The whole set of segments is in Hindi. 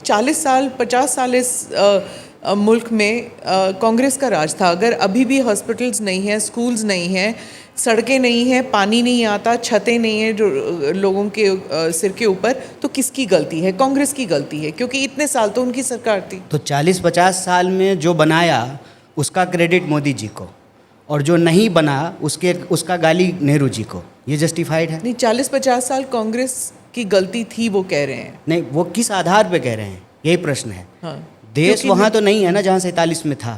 40 साल 50 साल इस मुल्क में कांग्रेस का राज था। अगर अभी भी हॉस्पिटल्स नहीं हैं, स्कूल्स नहीं हैं, सड़कें नहीं हैं, पानी नहीं आता, छतें नहीं हैं जो लोगों के सिर के ऊपर, तो किसकी गलती है? कांग्रेस की गलती है, क्योंकि इतने साल तो उनकी सरकार थी। तो 40-50 साल में जो बनाया उसका क्रेडिट मोदी जी को, और जो नहीं बना उसका गाली नेहरू जी को। ये जस्टिफाइड है? नहीं, 40-50 साल कांग्रेस की गलती थी, वो कह रहे हैं। नहीं, वो किस आधार पे कह रहे हैं, यही प्रश्न है। हाँ, देश वहाँ तो नहीं है ना जहाँ 47 में था।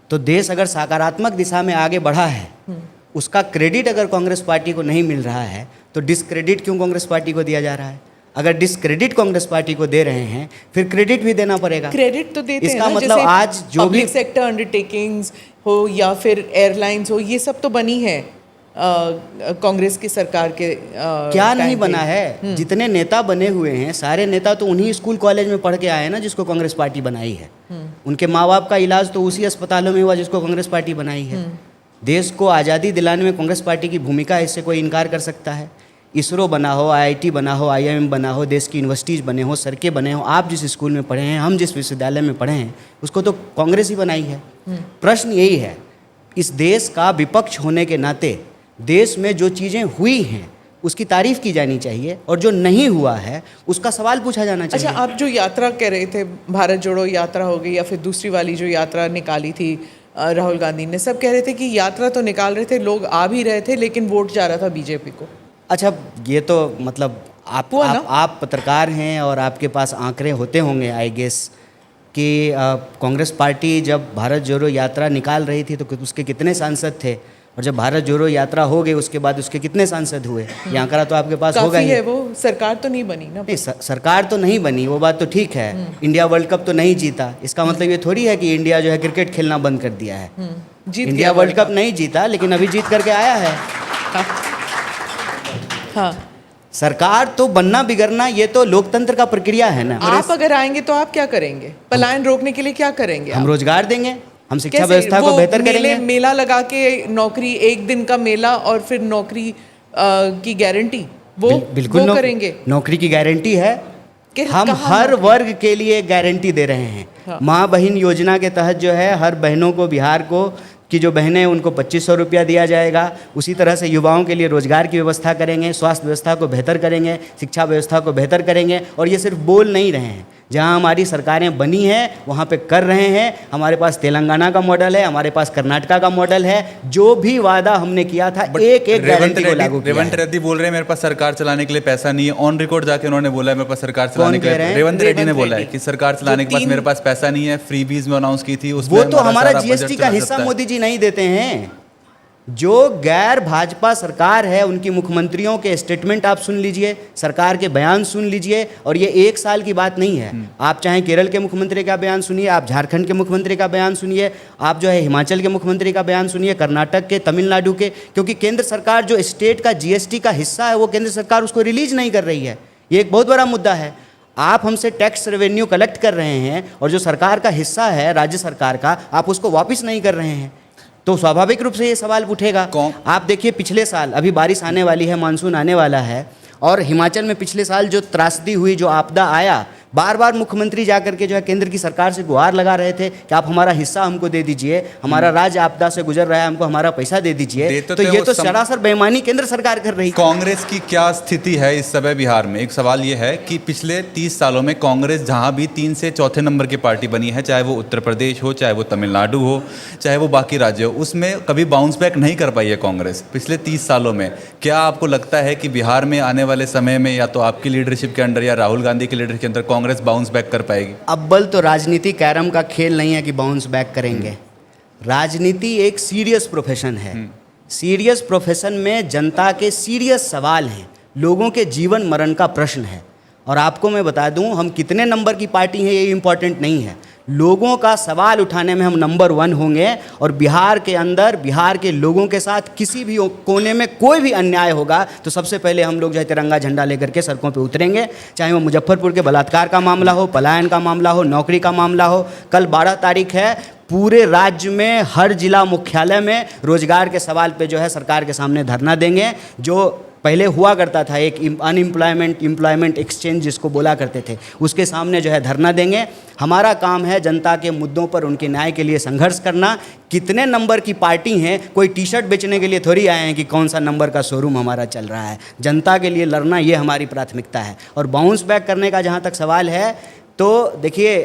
तो देश अगर सकारात्मक दिशा में आगे बढ़ा है, उसका क्रेडिट अगर कांग्रेस पार्टी को नहीं मिल रहा है, तो डिसक्रेडिट क्यों कांग्रेस पार्टी को दिया जा रहा है? अगर डिसक्रेडिट कांग्रेस पार्टी को दे रहे हैं, फिर क्रेडिट भी देना पड़ेगा। क्रेडिट तो देते हैं इसका ना, मतलब जैसे आज जो भी पब्लिक सेक्टर अंडरटेकिंग्स हो या फिर एयरलाइंस हो, ये सब तो बनी है कांग्रेस की सरकार के क्या नहीं बना है? जितने नेता बने हुए हैं सारे नेता तो उन्हीं स्कूल कॉलेज में पढ़ के आए ना जिसको कांग्रेस पार्टी बनाई है। उनके माँ बाप का इलाज तो उसी अस्पतालों में हुआ जिसको कांग्रेस पार्टी बनाई है। देश को आज़ादी दिलाने में कांग्रेस पार्टी की भूमिका है, इससे कोई इनकार कर सकता है? इसरो बना हो, IIT बना हो, IIM बना हो, देश की यूनिवर्सिटीज़ बने हो, सड़कें बने हो, आप जिस स्कूल में पढ़े हैं, हम जिस विश्वविद्यालय में पढ़े हैं, उसको तो कांग्रेस ही बनाई है। प्रश्न यही है, इस देश का विपक्ष होने के नाते देश में जो चीज़ें हुई हैं उसकी तारीफ की जानी चाहिए, और जो नहीं हुआ है उसका सवाल पूछा जाना चाहिए। अच्छा, आप जो यात्रा कह रहे थे, भारत जोड़ो यात्रा हो गई या फिर दूसरी वाली जो यात्रा निकाली थी राहुल गांधी ने, सब कह रहे थे कि यात्रा तो निकाल रहे थे, लोग आ भी रहे थे, लेकिन वोट जा रहा था बीजेपी को। अच्छा, ये तो मतलब आप पत्रकार हैं और आपके पास आंकड़े होते होंगे आई गेस कि कांग्रेस पार्टी जब भारत जोड़ो यात्रा निकाल रही थी तो उसके कितने सांसद थे, और जब भारत जोड़ो यात्रा हो गई उसके बाद उसके कितने सांसद हुए? ये आंकड़ा तो आपके पास होगा ही। है, वो सरकार तो नहीं बनी ना। नहीं, सरकार तो नहीं बनी, वो बात तो ठीक है। इंडिया वर्ल्ड कप तो नहीं जीता, इसका मतलब ये थोड़ी है कि इंडिया जो है क्रिकेट खेलना बंद कर दिया है। इंडिया वर्ल्ड कप नहीं जीता, लेकिन अभी जीत करके आया है। हाँ, सरकार तो बनना बिगड़ना ये तो लोकतंत्र का प्रक्रिया है ना। आप अगर आएंगे तो आप क्या करेंगे? पलायन रोकने के लिए क्या करेंगे? हम रोजगार देंगे, हम शिक्षा व्यवस्था को बेहतर करेंगे। मेला लगा के नौकरी, एक दिन का मेला और फिर नौकरी की गारंटी, वो बिल्कुल करेंगे। नौकरी की गारंटी है, हम हर वर्ग के लिए गारंटी दे रहे हैं। हाँ। माँ बहन योजना के तहत जो है हर बहनों को, बिहार को कि जो बहनें हैं उनको 2500 रुपया दिया जाएगा। उसी तरह से युवाओं के लिए रोजगार की व्यवस्था करेंगे, स्वास्थ्य व्यवस्था को बेहतर करेंगे, शिक्षा व्यवस्था को बेहतर करेंगे। और ये सिर्फ बोल नहीं रहे हैं, जहां हमारी सरकारें बनी हैं वहां पे कर रहे हैं। हमारे पास तेलंगाना का मॉडल है, हमारे पास कर्नाटका का मॉडल है। जो भी वादा हमने किया था एक एक गारंटी को लागू किया। रेवंत रेड्डी बोल रहे हैं मेरे पास सरकार चलाने के लिए पैसा नहीं है। ऑन रिकॉर्ड जाके उन्होंने बोला है मेरे पास सरकार चलाने के लिए। रेवंत रेड्डी ने बोला है कि सरकार चलाने के बाद मेरे पास पैसा नहीं है। फ्रीबीज में अनाउंस की थी, वो तो हमारा GST का हिस्सा मोदी जी नहीं देते हैं। जो गैर भाजपा सरकार है उनकी मुख्यमंत्रियों के स्टेटमेंट आप सुन लीजिए, सरकार के बयान सुन लीजिए, और ये एक साल की बात नहीं है। आप चाहे केरल के मुख्यमंत्री का बयान सुनिए, आप झारखंड के मुख्यमंत्री का बयान सुनिए, आप जो है हिमाचल के मुख्यमंत्री का बयान सुनिए, कर्नाटक के, तमिलनाडु के, क्योंकि केंद्र सरकार जो स्टेट का GST का हिस्सा है वो केंद्र सरकार उसको रिलीज नहीं कर रही है। ये एक बहुत बड़ा मुद्दा है। आप हमसे टैक्स रेवेन्यू कलेक्ट कर रहे हैं और जो सरकार का हिस्सा है राज्य सरकार का, आप उसको वापस नहीं कर रहे हैं, तो स्वाभाविक रूप से ये सवाल उठेगा। आप देखिए पिछले साल, अभी बारिश आने वाली है, मानसून आने वाला है, और हिमाचल में पिछले साल जो त्रासदी हुई, जो आपदा आया, बार बार मुख्यमंत्री जाकर के जो है केंद्र की सरकार से गुहार लगा रहे थे कि आप हमारा हिस्सा हमको दे दीजिए, हमारा राज्य आपदा से गुजर रहा है, हमको हमारा पैसा दे दीजिए। तो ये तो सरासर बेईमानी केंद्र सरकार कर रही है। कांग्रेस की क्या स्थिति है इस समय बिहार में? एक सवाल ये है कि पिछले 30 सालों में कांग्रेस जहां भी 3 से चौथे नंबर की पार्टी बनी है, चाहे वो उत्तर प्रदेश हो, चाहे वो तमिलनाडु हो, चाहे वो बाकी राज्य हो, उसमें कभी बाउंस बैक नहीं कर पाई है कांग्रेस पिछले 30 सालों में। क्या आपको लगता है कि बिहार में आने वाले समय में या तो आपकी लीडरशिप के अंडर या राहुल गांधी की लीडरशिप के अंदर कांग्रेस बाउंस बैक कर पाएगी? अव्वल तो राजनीति कैरम का खेल नहीं है कि बाउंस बैक करेंगे। राजनीति एक सीरियस प्रोफेशन है। सीरियस प्रोफेशन में जनता के सीरियस सवाल हैं, लोगों के जीवन मरण का प्रश्न है। और आपको मैं बता दूं, हम कितने नंबर की पार्टी हैं ये इम्पोर्टेंट नहीं है, लोगों का सवाल उठाने में हम नंबर 1 होंगे। और बिहार के अंदर, बिहार के लोगों के साथ किसी भी कोने में कोई भी अन्याय होगा तो सबसे पहले हम लोग जो है तिरंगा झंडा लेकर के सड़कों पे उतरेंगे, चाहे वो मुजफ्फरपुर के बलात्कार का मामला हो, पलायन का मामला हो, नौकरी का मामला हो। कल 12 तारीख है, पूरे राज्य में हर जिला मुख्यालय में रोजगार के सवाल पे जो है सरकार के सामने धरना देंगे। जो पहले हुआ करता था एक अनएम्प्लॉयमेंट एम्प्लॉयमेंट एक्सचेंज जिसको बोला करते थे, उसके सामने जो है धरना देंगे। हमारा काम है जनता के मुद्दों पर उनके न्याय के लिए संघर्ष करना। कितने नंबर की पार्टी हैं, कोई टी शर्ट बेचने के लिए थोड़ी आए हैं कि कौन सा नंबर का शोरूम हमारा चल रहा है। जनता के लिए लड़ना ये हमारी प्राथमिकता है। और बाउंस बैक करने का जहाँ तक सवाल है, तो देखिए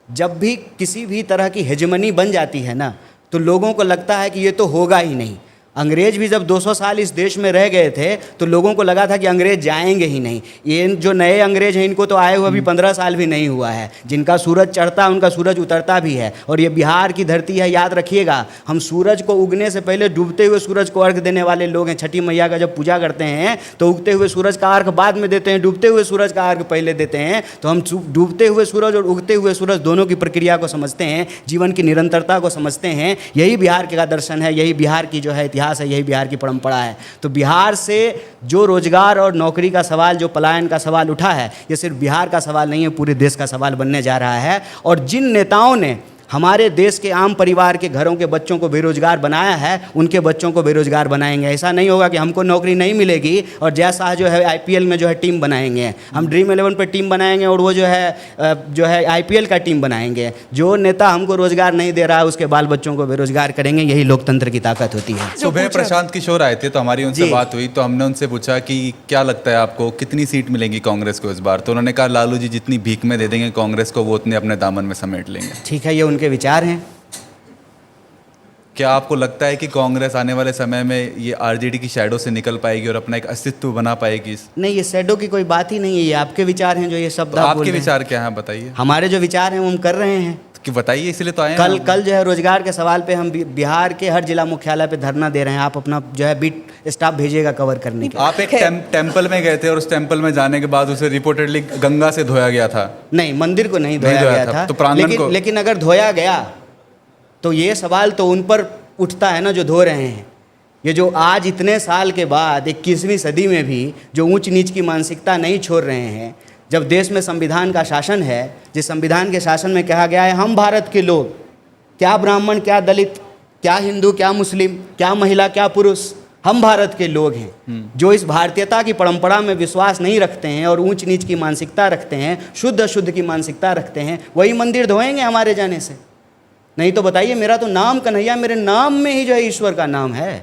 जब भी किसी भी तरह की हेजेमनी बन जाती है ना, तो लोगों को लगता है कि ये तो होगा ही नहीं। अंग्रेज भी जब 200 साल इस देश में रह गए थे तो लोगों को लगा था कि अंग्रेज जाएंगे ही नहीं। ये जो नए अंग्रेज हैं इनको तो आए हुए अभी 15 साल भी नहीं हुआ है। जिनका सूरज चढ़ता है उनका सूरज उतरता भी है। और ये बिहार की धरती है, याद रखिएगा। हम सूरज को उगने से पहले डूबते हुए सूरज को अर्घ देने वाले लोग हैं। छठी मैया का जब पूजा करते हैं तो उगते हुए सूरज का अर्घ बाद में देते हैं, डूबते हुए सूरज का अर्घ पहले देते हैं। तो हम डूबते हुए सूरज और उगते हुए सूरज दोनों की प्रक्रिया को समझते हैं, जीवन की निरंतरता को समझते हैं। यही बिहार का दर्शन है, यही बिहार की जो है इतिहास है, यही बिहार की परंपरा है। तो बिहार से जो रोजगार और नौकरी का सवाल, जो पलायन का सवाल उठा है, ये सिर्फ बिहार का सवाल नहीं है, पूरे देश का सवाल बनने जा रहा है। और जिन नेताओं ने हमारे देश के आम परिवार के घरों के बच्चों को बेरोजगार बनाया है, उनके बच्चों को बेरोजगार बनाएंगे। ऐसा नहीं होगा कि हमको नौकरी नहीं मिलेगी और जय शाह जो है आईपीएल में जो है टीम बनाएंगे, हम ड्रीम 11 पे टीम बनाएंगे और वो जो है आईपीएल का टीम बनाएंगे। जो नेता हमको रोजगार नहीं दे रहा है उसके बाल बच्चों को बेरोजगार करेंगे। यही लोकतंत्र की ताकत होती है। सुबह प्रशांत किशोर आए थे तो हमारी उनसे बात हुई, तो हमने उनसे पूछा कि क्या लगता है आपको कितनी सीट मिलेंगी कांग्रेस को इस बार। तो उन्होंने कहा लालू जी जितनी भीख में दे देंगे कांग्रेस को वो उतने अपने दामन में समेट लेंगे। ठीक है, ये उनके विचार हैं। क्या आपको लगता है कि कांग्रेस आने वाले समय में ये आरजेडी की शैडो से निकल पाएगी और अपना एक अस्तित्व बना पाएगी? नहीं, ये शैडो की कोई बात ही नहीं है। ये आपके विचार हैं जो ये शब्द तो आपके विचार क्या हैं बताइए। हमारे जो विचार हैं वो हम कर रहे हैं कि बताइए, इसलिए तो आए हैं। कल जो है रोजगार के सवाल पे हम बिहार के हर जिला मुख्यालय पे धरना दे रहे हैं। आप अपना जो है बीट स्टाफ भेजिएगा कवर करने के। आप एक टेम्पल में गए थे और उस टेम्पल में जाने के बाद उसे रिपोर्टेडली गंगा से धोया गया था। नहीं, मंदिर को नहीं धोया गया था, तो प्रांगण को। लेकिन अगर धोया गया तो ये सवाल तो उन पर उठता है ना जो धो रहे हैं। ये जो आज इतने साल के बाद 21वीं सदी में भी जो ऊंच नीच की मानसिकता नहीं छोड़ रहे हैं, जब देश में संविधान का शासन है, जिस संविधान के शासन में कहा गया है हम भारत के लोग, क्या ब्राह्मण, क्या दलित, क्या हिंदू, क्या मुस्लिम, क्या महिला, क्या पुरुष, हम भारत के लोग हैं। जो इस भारतीयता की परंपरा में विश्वास नहीं रखते हैं और ऊंच नीच की मानसिकता रखते हैं, शुद्ध अशुद्ध की मानसिकता रखते हैं, वही मंदिर धोएंगे हमारे जाने से। नहीं तो बताइए, मेरा तो नाम कन्हैया, मेरे नाम में ही जो है ईश्वर का नाम है।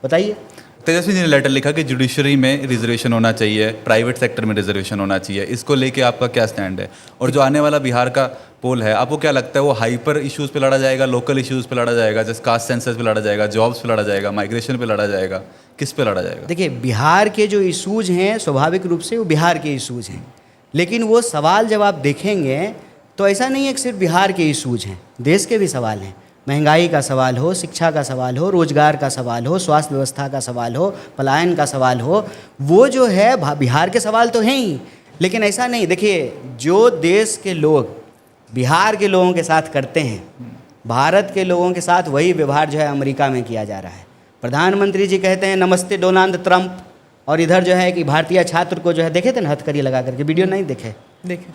बताइए। तेजस्वी जी ने लेटर लिखा कि जुडिशरी में रिजर्वेशन होना चाहिए, प्राइवेट सेक्टर में रिजर्वेशन होना चाहिए। इसको लेके आपका क्या स्टैंड है? और जो आने वाला बिहार का पोल है, आपको क्या लगता है वो हाइपर इश्यूज़ पे लड़ा जाएगा, लोकल इश्यूज़ पे लड़ा जाएगा, जैसे कास्ट सेंसस पे लड़ा जाएगा, जॉब्स पे लड़ा जाएगा, माइग्रेशन पे लड़ा जाएगा, किस पे लड़ा जाएगा? देखिए, बिहार के जो इशूज़ हैं स्वाभाविक रूप से वो बिहार के इशूज़ हैं, लेकिन वो सवाल जब आप देखेंगे तो ऐसा नहीं है कि सिर्फ बिहार के इशूज़ हैं, देश के भी सवाल हैं। महंगाई का सवाल हो, शिक्षा का सवाल हो, रोजगार का सवाल हो, स्वास्थ्य व्यवस्था का सवाल हो, पलायन का सवाल हो, वो जो है बिहार के सवाल तो हैं ही। लेकिन ऐसा नहीं, देखिए जो देश के लोग बिहार के लोगों के साथ करते हैं, भारत के लोगों के साथ वही व्यवहार जो है अमेरिका में किया जा रहा है। प्रधानमंत्री जी कहते हैं नमस्ते डोनाल्ड ट्रंप, और इधर जो है कि भारतीय छात्र को जो है देखे थे ना हथकड़ी लगा करके, वीडियो नहीं देखे,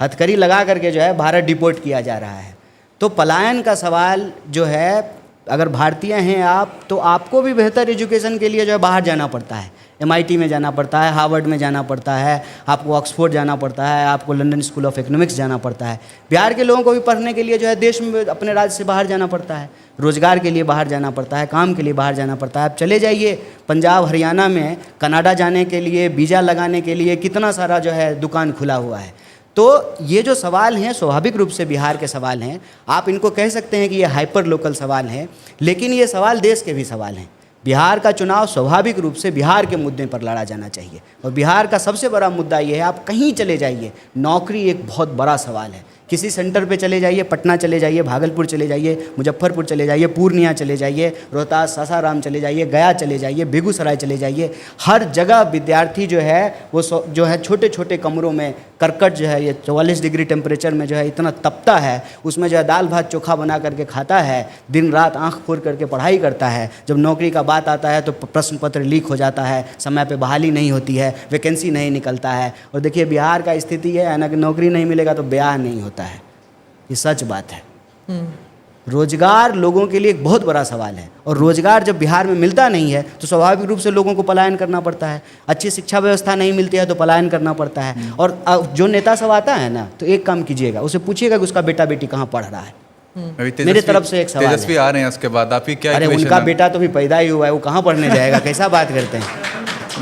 हथकड़ी लगा करके जो है भारत डिपोर्ट किया जा रहा है। तो पलायन का सवाल जो है, अगर भारतीय हैं आप तो आपको भी बेहतर एजुकेशन के लिए जो है बाहर जाना पड़ता है, MIT में जाना पड़ता है, हार्वर्ड में जाना पड़ता है, आपको ऑक्सफोर्ड जाना पड़ता है, आपको लंदन स्कूल ऑफ इकोनॉमिक्स जाना पड़ता है। बिहार के लोगों को भी पढ़ने के लिए जो है देश में अपने राज्य से बाहर जाना पड़ता है, रोजगार के लिए बाहर जाना पड़ता है, काम के लिए बाहर जाना पड़ता है। आप चले जाइए पंजाब हरियाणा में, कनाडा जाने के लिए, वीज़ा लगाने के लिए कितना सारा जो है दुकान खुला हुआ है। तो ये जो सवाल हैं स्वाभाविक रूप से बिहार के सवाल हैं। आप इनको कह सकते हैं कि ये हाइपर लोकल सवाल हैं, लेकिन ये सवाल देश के भी सवाल हैं। बिहार का चुनाव स्वाभाविक रूप से बिहार के मुद्दे पर लड़ा जाना चाहिए, और बिहार का सबसे बड़ा मुद्दा ये है, आप कहीं चले जाइए, नौकरी एक बहुत बड़ा सवाल है। किसी सेंटर पे चले जाइए, पटना चले जाइए, भागलपुर चले जाइए, मुजफ्फरपुर चले जाइए, पूर्णिया चले जाइए, रोहतास सासाराम चले जाइए, गया चले जाइए, बेगूसराय चले जाइए, हर जगह विद्यार्थी जो है वो जो है छोटे छोटे कमरों में करकट जो है ये 44 डिग्री टेम्परेचर में जो है इतना तपता है, उसमें जो है दाल भात चोखा बना करके खाता है, दिन रात आंख फोड़ करके पढ़ाई करता है। जब नौकरी का बात आता है तो प्रश्न पत्र लीक हो जाता है, समय पे बहाली नहीं होती है, वैकेंसी नहीं निकलता है। और देखिए बिहार का स्थिति है ना कि नौकरी नहीं मिलेगा तो ब्याह नहीं होता है, ये सच बात है। रोजगार लोगों के लिए एक बहुत बड़ा सवाल है, और रोजगार जब बिहार में मिलता नहीं है तो स्वाभाविक रूप से लोगों को पलायन करना पड़ता है। अच्छी शिक्षा व्यवस्था नहीं मिलती है तो पलायन करना पड़ता है। और जो नेता सब आता है ना, तो एक काम कीजिएगा, उसे पूछिएगा कि उसका बेटा बेटी कहाँ पढ़ रहा है। मेरे तरफ से एक सवाल है। तेजस्वी आ रहे हैं, उसके बाद आपकी क्या अरे equation उनका है? बेटा तो भी पैदा ही हुआ है, वो कहाँ पढ़ने जाएगा? कैसा बात करते हैं?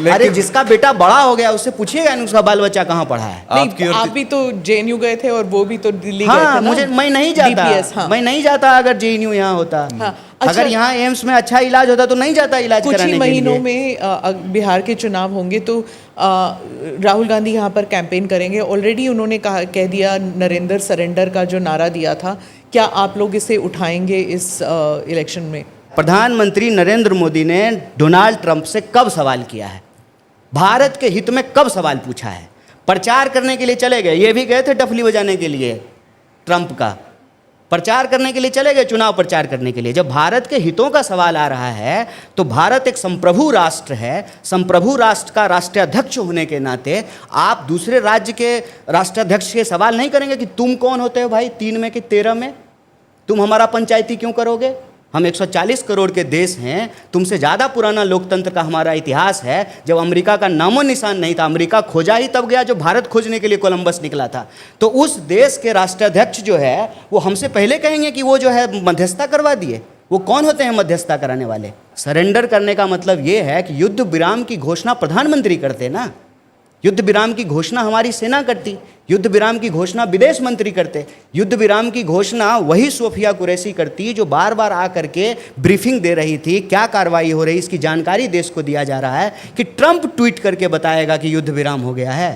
अरे जिसका बेटा बड़ा हो गया उससे पूछिएगा ना उसका बाल बच्चा कहाँ पढ़ा है। आपकी नहीं, और आप भी तो जेएनयू गए थे और वो भी तो दिल्ली गए हाँ, थे ना? मुझे मैं नहीं जाता। DPS, हाँ। मैं नहीं जाता अगर जेएनयू यहाँ होता। हाँ, अच्छा। अगर यहाँ एम्स में अच्छा इलाज होता तो नहीं जाता इलाज कुछ कराने ही के लिए। महीनों में बिहार के चुनाव होंगे तो राहुल गांधी यहाँ पर कैंपेन करेंगे। ऑलरेडी उन्होंने कह दिया नरेंद्र सरेंडर का जो नारा दिया था, क्या आप लोग इसे उठाएंगे इस इलेक्शन में? प्रधानमंत्री नरेंद्र मोदी ने डोनाल्ड ट्रंप से कब सवाल किया है? भारत के हित में कब सवाल पूछा है? प्रचार करने के लिए चले गए, ये भी गए थे डफली बजाने के लिए, ट्रंप का प्रचार करने के लिए चले गए, चुनाव प्रचार करने के लिए। जब भारत के हितों का सवाल आ रहा है तो भारत एक संप्रभु राष्ट्र है। संप्रभु राष्ट्र का राष्ट्राध्यक्ष होने के नाते आप दूसरे राज्य के राष्ट्राध्यक्ष के सवाल नहीं करेंगे कि तुम कौन होते हो भाई, 3 में कि 13 में, तुम हमारा पंचायती क्यों करोगे? हम 140 करोड़ के देश हैं, तुमसे ज़्यादा पुराना लोकतंत्र का हमारा इतिहास है। जब अमेरिका का नामो निशान नहीं था, अमेरिका खोजा ही तब गया जब भारत खोजने के लिए कोलंबस निकला था। तो उस देश के राष्ट्राध्यक्ष जो है वो हमसे पहले कहेंगे कि वो जो है मध्यस्थता करवा दिए। वो कौन होते हैं मध्यस्थता कराने वाले? सरेंडर करने का मतलब ये है कि युद्ध विराम की घोषणा प्रधानमंत्री करते ना, युद्ध विराम की घोषणा हमारी सेना करती, युद्ध विराम की घोषणा विदेश मंत्री करते, युद्ध विराम की घोषणा वही सोफिया कुरैशी करती जो बार बार आकर के ब्रीफिंग दे रही थी, क्या कार्रवाई हो रही इसकी जानकारी देश को दिया जा रहा है कि ट्रंप ट्वीट करके बताएगा कि युद्ध विराम हो गया है।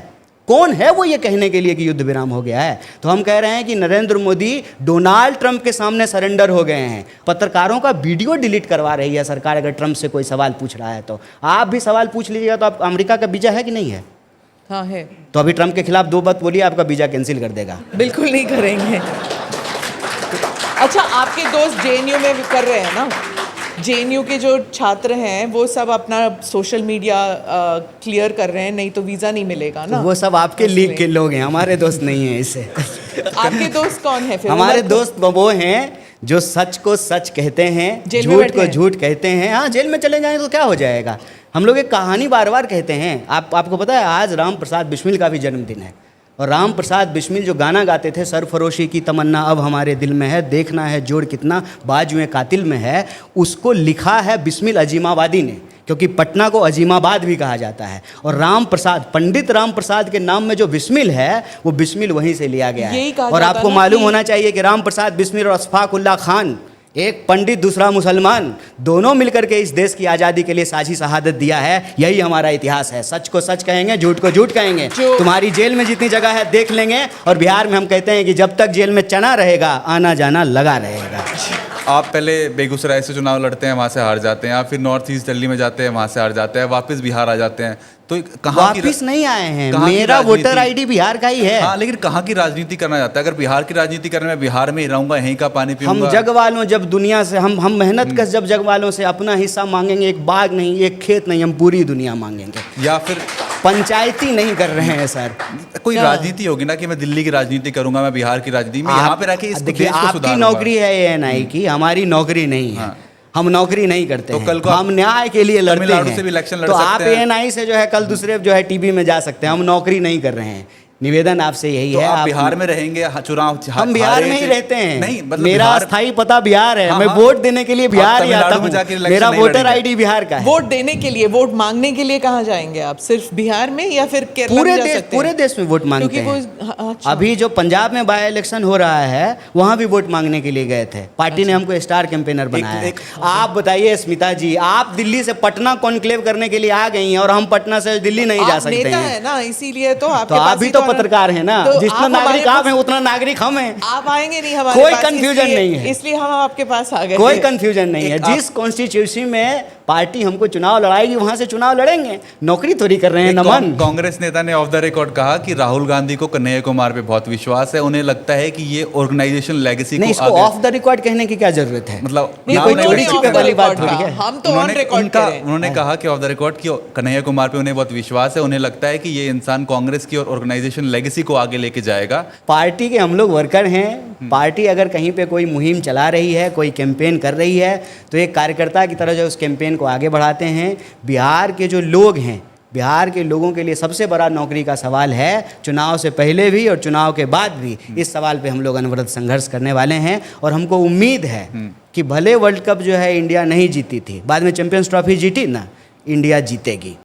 कौन है वो ये कहने के लिए कि युद्ध विराम हो गया है? तो हम कह रहे हैं कि नरेंद्र मोदी डोनाल्ड ट्रंप के सामने सरेंडर हो गए हैं। पत्रकारों का वीडियो डिलीट करवा रही है सरकार अगर ट्रंप से कोई सवाल पूछ रहा है तो। आप भी सवाल पूछ लीजिएगा। तो आप अमेरिका का वीजा है कि नहीं है? हाँ है। तो अभी ट्रंप के खिलाफ 2 बात बोलिए, आपका वीजा कैंसिल कर देगा। बिल्कुल नहीं करेंगे। अच्छा, आपके दोस्त जेएनयू में भी कर रहे हैं ना? जेएनयू के जो छात्र हैं वो सब अपना सोशल मीडिया क्लियर कर रहे हैं, नहीं तो वीज़ा नहीं मिलेगा ना। तो वो सब आपके लीग के लोग हैं, हमारे दोस्त नहीं हैं इससे। आपके दोस्त कौन है फिर? हमारे दोस्त वो हैं जो सच को सच कहते हैं, झूठ को झूठ कहते हैं। हाँ, जेल में चले जाएं तो क्या हो जाएगा? हम लोग एक कहानी बार बार कहते हैं। आपको पता है आज राम प्रसाद बिस्मिल का भी जन्मदिन है, और राम प्रसाद बिस्मिल जो गाना गाते थे, सरफरोशी की तमन्ना अब हमारे दिल में है, देखना है जोड़ कितना बाजुएं कातिल में है, उसको लिखा है बिस्मिल अजीमाबादी ने, क्योंकि पटना को अजीमाबाद भी कहा जाता है। और राम प्रसाद, पंडित राम प्रसाद के नाम में जो बिस्मिल है वो बिस्मिल वहीं से लिया गया है। और आपको मालूम होना चाहिए कि राम प्रसाद बिस्मिल और अशफाकुल्ला खान, एक पंडित दूसरा मुसलमान, दोनों मिलकर के इस देश की आज़ादी के लिए साझी शहादत दिया है। यही हमारा इतिहास है। सच को सच कहेंगे, झूठ को झूठ कहेंगे। तुम्हारी जेल में जितनी जगह है देख लेंगे। और बिहार में हम कहते हैं कि जब तक जेल में चना रहेगा आना जाना लगा रहेगा। आप पहले बेगूसराय से चुनाव लड़ते हैं, वहाँ से हार जाते हैं, आप फिर नॉर्थ ईस्ट दिल्ली में जाते हैं, वहाँ से हार जाते हैं, वापस बिहार आ जाते हैं। तो कहाँ वापिस नहीं आए हैं, मेरा वोटर आईडी बिहार का ही है। हाँ, लेकिन कहाँ की राजनीति करना चाहता है? अगर बिहार की राजनीति करने में बिहार में ही रहूंगा, यहीं का पानी पीऊंगा। हम जग वालों, जब दुनिया से हम मेहनत कर जब जग वालों से अपना हिस्सा मांगेंगे, एक बाग नहीं, एक खेत नहीं, हम पूरी दुनिया मांगेंगे। या फिर पंचायती नहीं कर रहे हैं सर। कोई राजनीति होगी ना कि मैं दिल्ली की राजनीति करूंगा, मैं बिहार की राजनीति में यहाँ पे रह के इस देश को आपकी सुधारूंगा। नौकरी है एएनआई की, हमारी नौकरी नहीं है। हम नौकरी नहीं करते तो हैं। कल को हम न्याय के लिए लड़ते तमिलनाडु हैं। से भी इलेक्शन लड़ तो सकते आप हैं। एएनआई से जो है कल दूसरे जो है टीवी में जा सकते हैं। हम नौकरी नहीं कर रहे हैं। निवेदन आपसे यही तो है। आप बिहार में रहेंगे, चुनाव हम बिहार में ही रहते हैं। नहीं, मतलब मेरा स्थायी पता बिहार है। मैं वोट देने के लिए बिहार ही आता हूँ। मेरा वोटर आईडी बिहार का है। वोट देने के लिए, वोट मांगने के लिए कहाँ जाएंगे आप? सिर्फ बिहार में या फिर केरला में जा सकते हैं? पूरे देश में वोट मांगते हैं। अच्छा। अभी जो पंजाब में बाय इलेक्शन हो रहा है वहां भी वोट मांगने के लिए गए थे। पार्टी ने हमको स्टार कैंपेनर बनाया है। आप बताइए स्मिता जी, आप दिल्ली से पटना कॉन्क्लेव करने के लिए आ गई हैं और हम पटना से दिल्ली नहीं जा सकते नेता हैं। है ना, इसीलिए तो आपके तो आप पास भी ही तो पत्रकार हैं ना। जितना नागरिक आप हैं उतना नागरिक हम हैं। आप आएंगे नहीं हमारे कोई पास, कंफ्यूजन नहीं है। इसलिए हम आपके पास आ गए। कोई कंफ्यूजन नहीं है। जिस कॉन्स्टिट्यूशन में पार्टी हमको चुनाव लड़ाएगी वहां से चुनाव लड़ेंगे। नौकरी थोड़ी कर रहे हैं नमन। कांग्रेस नेता ने ऑफ द रिकॉर्ड कहा कि राहुल गांधी को कन्हैया कुमार पे बहुत विश्वास है, उन्हें लगता है कि ये ऑर्गेनाइजेशन लेगेसी को इसको ऑफ द रिकॉर्ड कहने की क्या जरूरत है? मतलब ये कोई चोरी छिपे वाली बात थोड़ी है। हम तो ऑन रिकॉर्ड कर रहे हैं। उन्होंने कहा कि ऑफ द रिकॉर्ड कि कन्हैया कुमार पे उन्हें बहुत विश्वास है, उन्हें लगता है कि ये इंसान कांग्रेस की और ऑर्गेनाइजेशन लेगेसी को आगे लेके जाएगा। पार्टी के हम लोग वर्कर हैं, पार्टी अगर कहीं पे कोई मुहिम चला रही है, कोई कैंपेन कर रही है, तो एक कार्यकर्ता की तरह जो उस कैंपेन को आगे बढ़ाते हैं। बिहार के जो लोग हैं, बिहार के लोगों के लिए सबसे बड़ा नौकरी का सवाल है, चुनाव से पहले भी और चुनाव के बाद भी इस सवाल पे हम लोग अनवरत संघर्ष करने वाले हैं। और हमको उम्मीद है कि भले वर्ल्ड कप जो है इंडिया नहीं जीती थी, बाद में चैंपियंस ट्रॉफी जीती ना, इंडिया जीतेगी।